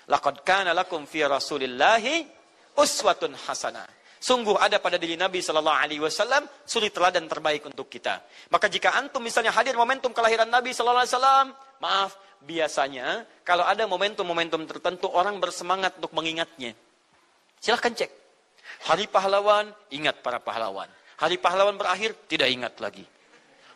Laqad kana lakum fi Rasulillahi uswatun hasanah. Sungguh ada pada diri Nabi sallallahu alaihi wasallam suri teladan terbaik untuk kita. Maka jika antum misalnya hadir momentum kelahiran Nabi sallallahu alaihi wasallam, maaf, biasanya kalau ada momentum-momentum tertentu orang bersemangat untuk mengingatnya. Silahkan cek. Hari pahlawan, ingat para pahlawan. Hari pahlawan berakhir, tidak ingat lagi.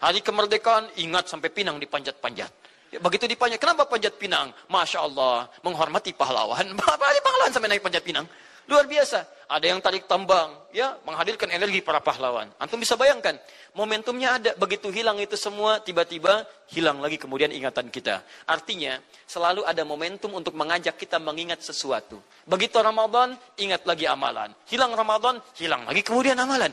Hari kemerdekaan, ingat sampai pinang dipanjat-panjat. Begitu dipanjat, kenapa panjat pinang? Masya Allah, menghormati pahlawan. Hari pahlawan sampai naik panjat pinang. Luar biasa. Ada yang tarik tambang, ya, menghadirkan energi para pahlawan. Antum bisa bayangkan, momentumnya ada. Begitu hilang itu semua, tiba-tiba hilang lagi kemudian ingatan kita. Artinya, selalu ada momentum untuk mengajak kita mengingat sesuatu. Begitu Ramadan, ingat lagi amalan. Hilang Ramadan, hilang lagi kemudian amalan.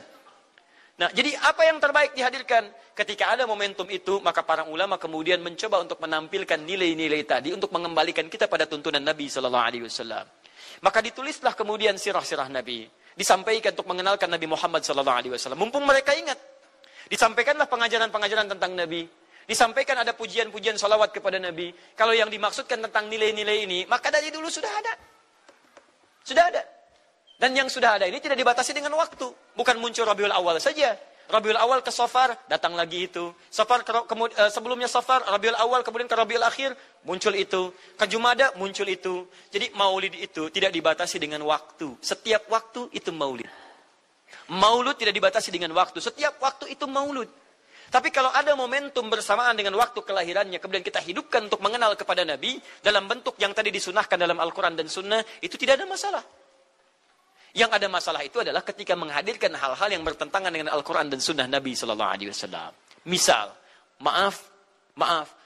Nah, jadi apa yang terbaik dihadirkan? Ketika ada momentum itu, maka para ulama kemudian mencoba untuk menampilkan nilai-nilai tadi untuk mengembalikan kita pada tuntunan Nabi sallallahu alaihi wasallam. Maka ditulislah kemudian sirah-sirah Nabi. Disampaikan untuk mengenalkan Nabi Muhammad sallallahu alaihi wasallam. Mumpung mereka ingat. Disampaikanlah pengajaran-pengajaran tentang Nabi. Disampaikan ada pujian-pujian salawat kepada Nabi. Kalau yang dimaksudkan tentang nilai-nilai ini, maka dari dulu sudah ada. Sudah ada. Dan yang sudah ada ini tidak dibatasi dengan waktu. Bukan muncul Rabiul Awal saja. Rabiul Awal ke Safar, datang lagi itu. Safar sebelumnya Safar, Rabiul Awal, kemudian ke Rabiul Akhir, muncul itu. Ke Jumada, muncul itu. Jadi maulid itu tidak dibatasi dengan waktu. Setiap waktu itu maulid. Maulud tidak dibatasi dengan waktu. Setiap waktu itu maulud. Tapi kalau ada momentum bersamaan dengan waktu kelahirannya, kemudian kita hidupkan untuk mengenal kepada Nabi, dalam bentuk yang tadi disunahkan dalam Al-Quran dan Sunnah, itu tidak ada masalah. Yang ada masalah itu adalah ketika menghadirkan hal-hal yang bertentangan dengan Al-Quran dan Sunnah Nabi Sallallahu Alaihi Wasallam. Misal, maaf,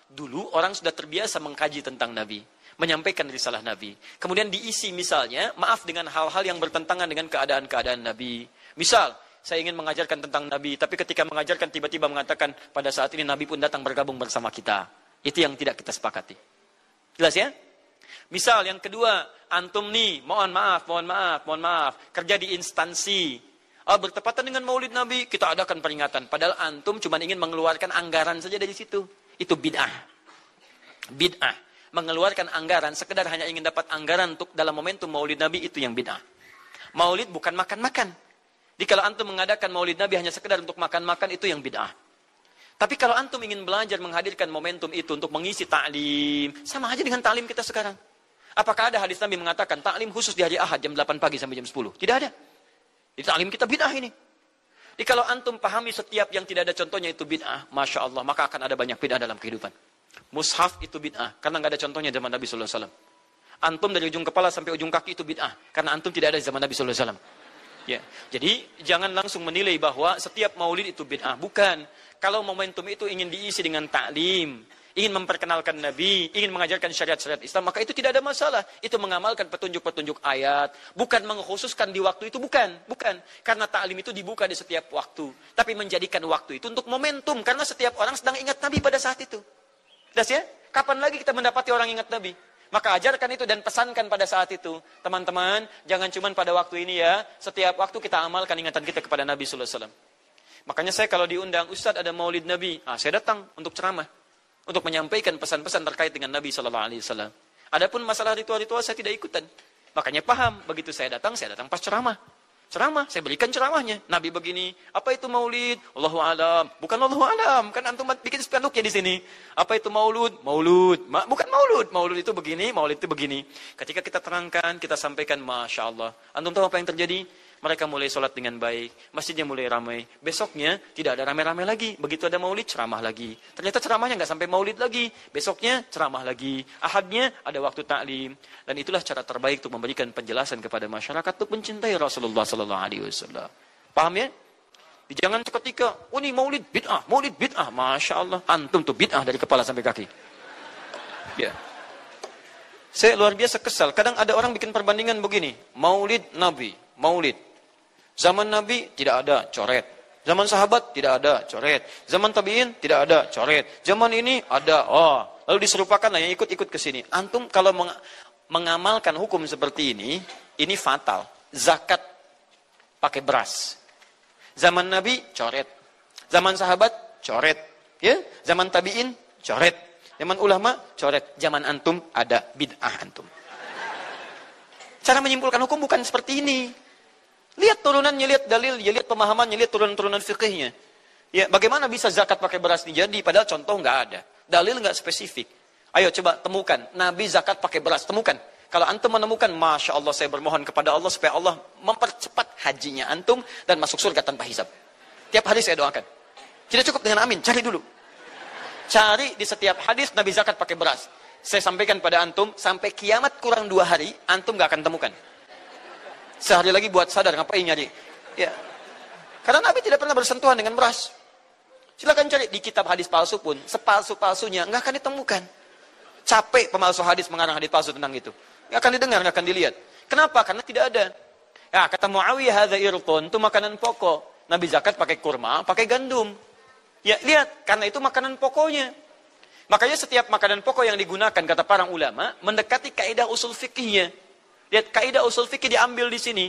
dulu orang sudah terbiasa mengkaji tentang Nabi, menyampaikan risalah Nabi. Kemudian diisi misalnya, maaf dengan hal-hal yang bertentangan dengan keadaan-keadaan Nabi. Misal, saya ingin mengajarkan tentang Nabi, tapi ketika mengajarkan tiba-tiba mengatakan, pada saat ini Nabi pun datang bergabung bersama kita. Itu yang tidak kita sepakati. Jelas ya? Misal yang kedua, antum nih, mohon maaf, kerja di instansi. Bertepatan dengan Maulid Nabi, kita adakan peringatan. Padahal antum cuma ingin mengeluarkan anggaran saja dari situ. Itu bid'ah. Bid'ah. Mengeluarkan anggaran, sekedar hanya ingin dapat anggaran untuk dalam momentum Maulid Nabi, itu yang bid'ah. Maulid bukan makan-makan. Jadi kalau antum mengadakan Maulid Nabi hanya sekedar untuk makan-makan, itu yang bid'ah. Tapi kalau antum ingin belajar menghadirkan momentum itu untuk mengisi ta'lim, sama aja dengan ta'lim kita sekarang. Apakah ada hadis Nabi mengatakan ta'lim khusus di hari Ahad jam 8 pagi sampai jam 10? Tidak ada. Di ta'lim kita bid'ah ini. Jadi kalau antum pahami setiap yang tidak ada contohnya itu bid'ah, Masya Allah, maka akan ada banyak bid'ah dalam kehidupan. Mushaf itu bid'ah, karena nggak ada contohnya zaman Nabi Sallallahu Alaihi Wasallam. Antum dari ujung kepala sampai ujung kaki itu bid'ah, karena antum tidak ada di zaman Nabi Sallallahu Alaihi Wasallam. Ya, jadi jangan langsung menilai bahwa setiap maulid itu bid'ah. Bukan. Kalau momentum itu ingin diisi dengan ta'lim, ingin memperkenalkan Nabi, ingin mengajarkan syariat-syariat Islam, maka itu tidak ada masalah. Itu mengamalkan petunjuk-petunjuk ayat, bukan mengkhususkan di waktu itu, bukan. Karena ta'lim itu dibuka di setiap waktu, tapi menjadikan waktu itu untuk momentum, karena setiap orang sedang ingat Nabi pada saat itu. Jelas ya? Kapan lagi kita mendapati orang ingat Nabi? Maka ajarkan itu dan pesankan pada saat itu. Teman-teman, jangan cuma pada waktu ini ya, setiap waktu kita amalkan ingatan kita kepada Nabi Sallallahu Alaihi Wasallam. Makanya saya kalau diundang, Ustaz ada maulid Nabi, saya datang untuk ceramah. Untuk menyampaikan pesan-pesan terkait dengan Nabi Sallallahu Alaihi Wasallam. Adapun masalah ritual-ritual saya tidak ikutan. Makanya paham, begitu saya datang pas ceramah. Ceramah, saya berikan ceramahnya. Nabi begini, apa itu maulid? Allahu alam. Bukan Allahu alam, kan antum bikin spanduknya di sini. Apa itu maulud? Maulud. Bukan maulud. Maulud itu begini, maulid itu begini. Ketika kita terangkan, kita sampaikan, Masya Allah. Antum tahu apa yang terjadi? Mereka mulai sholat dengan baik, masjidnya mulai ramai. Besoknya tidak ada ramai-ramai lagi. Begitu ada maulid, ceramah lagi. Ternyata ceramahnya nggak sampai maulid lagi. Besoknya ceramah lagi. Ahadnya ada waktu taklim. Dan itulah cara terbaik untuk memberikan penjelasan kepada masyarakat untuk mencintai Rasulullah Sallallahu Alaihi Wasallam. Paham ya? Jangan seketika, ini maulid bid'ah. Masya Allah, antum tuh bid'ah dari kepala sampai kaki. Ya. Saya luar biasa kesal. Kadang ada orang bikin perbandingan begini. Maulid Nabi, maulid. Zaman Nabi tidak ada coret. Zaman sahabat tidak ada coret. Zaman tabi'in tidak ada coret. Zaman ini ada. Lalu diserupakan yang ikut-ikut ke sini. Antum kalau mengamalkan hukum seperti ini fatal. Zakat pakai beras. Zaman Nabi coret. Zaman sahabat coret. Ya, zaman tabi'in coret. Zaman ulama coret. Zaman antum ada bid'ah antum. Cara menyimpulkan hukum bukan seperti ini. Lihat turunannya, lihat dalilnya, lihat pemahamannya, lihat turunan-turunan fikihnya. Ya, bagaimana bisa zakat pakai beras ini jadi? Padahal contoh nggak ada. Dalil nggak spesifik. Ayo coba temukan. Nabi zakat pakai beras. Temukan. Kalau antum menemukan, Masya Allah, saya bermohon kepada Allah supaya Allah mempercepat hajinya antum dan masuk surga tanpa hisab. Tiap hari saya doakan. Tidak cukup dengan amin. Cari dulu. Cari di setiap hadis Nabi zakat pakai beras. Saya sampaikan pada antum, sampai kiamat kurang 2 hari, antum nggak akan temukan. Sehari lagi buat sadar, ngapain nyari? Ya. Karena Nabi tidak pernah bersentuhan dengan beras. Silakan cari di kitab hadis palsu pun, sepalsu-palsunya nggak akan ditemukan. Capek pemalsu hadis mengarang hadis palsu tentang itu. Nggak akan didengar, nggak akan dilihat. Kenapa? Karena tidak ada. Ya, kata Muawiyah, hadza irqun, itu makanan pokok. Nabi zakat pakai kurma, pakai gandum. Ya, lihat, karena itu makanan pokoknya. Makanya setiap makanan pokok yang digunakan, kata para ulama, mendekati kaidah usul fikihnya. Lihat, kaidah usul fikih diambil di sini.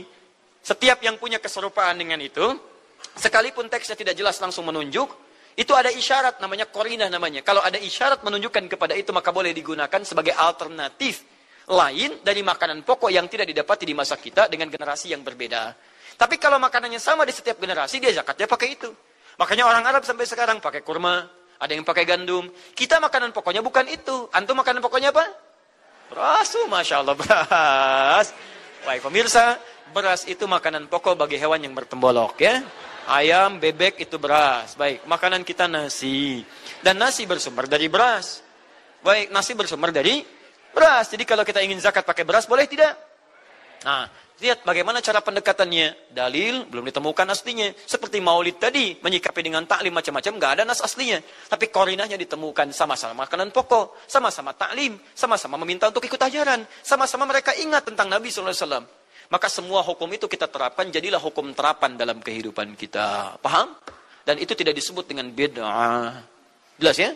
Setiap yang punya keserupaan dengan itu, sekalipun teksnya tidak jelas langsung menunjuk, itu ada isyarat, namanya qarinah namanya. Kalau ada isyarat menunjukkan kepada itu, maka boleh digunakan sebagai alternatif lain dari makanan pokok yang tidak didapati di masa kita dengan generasi yang berbeda. Tapi kalau makanannya sama di setiap generasi, dia zakatnya pakai itu. Makanya orang Arab sampai sekarang pakai kurma, ada yang pakai gandum. Kita makanan pokoknya bukan itu. Antum makanan pokoknya apa? Beras, Masya Allah, beras. Baik pemirsa, beras itu makanan pokok bagi hewan yang bertembolok ya. Ayam, bebek itu beras. Baik, makanan kita nasi. Dan nasi bersumber dari beras. Baik, nasi bersumber dari beras. Jadi kalau kita ingin zakat pakai beras, boleh tidak? Nah, lihat bagaimana cara pendekatannya. Dalil belum ditemukan aslinya. Seperti maulid tadi, menyikapi dengan taklim macam-macam, nggak ada nas aslinya. Tapi korinahnya ditemukan, sama-sama makanan pokok, sama-sama taklim, sama-sama meminta untuk ikut ajaran, sama-sama mereka ingat tentang Nabi SAW. Maka semua hukum itu kita terapkan, jadilah hukum terapan dalam kehidupan kita. Paham? Dan itu tidak disebut dengan bid'ah. Jelas ya?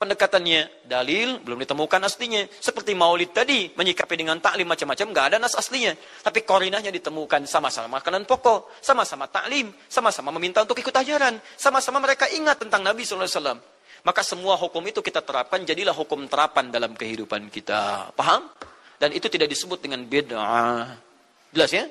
Pendekatannya, dalil belum ditemukan aslinya. Seperti maulid tadi, menyikapi dengan taklim macam-macam, nggak ada nas aslinya. Tapi korinahnya ditemukan, sama-sama makanan pokok, sama-sama taklim, sama-sama meminta untuk ikut ajaran, sama-sama mereka ingat tentang Nabi SAW. Maka semua hukum itu kita terapkan, jadilah hukum terapan dalam kehidupan kita. Paham? Dan itu tidak disebut dengan bid'ah. Jelas ya?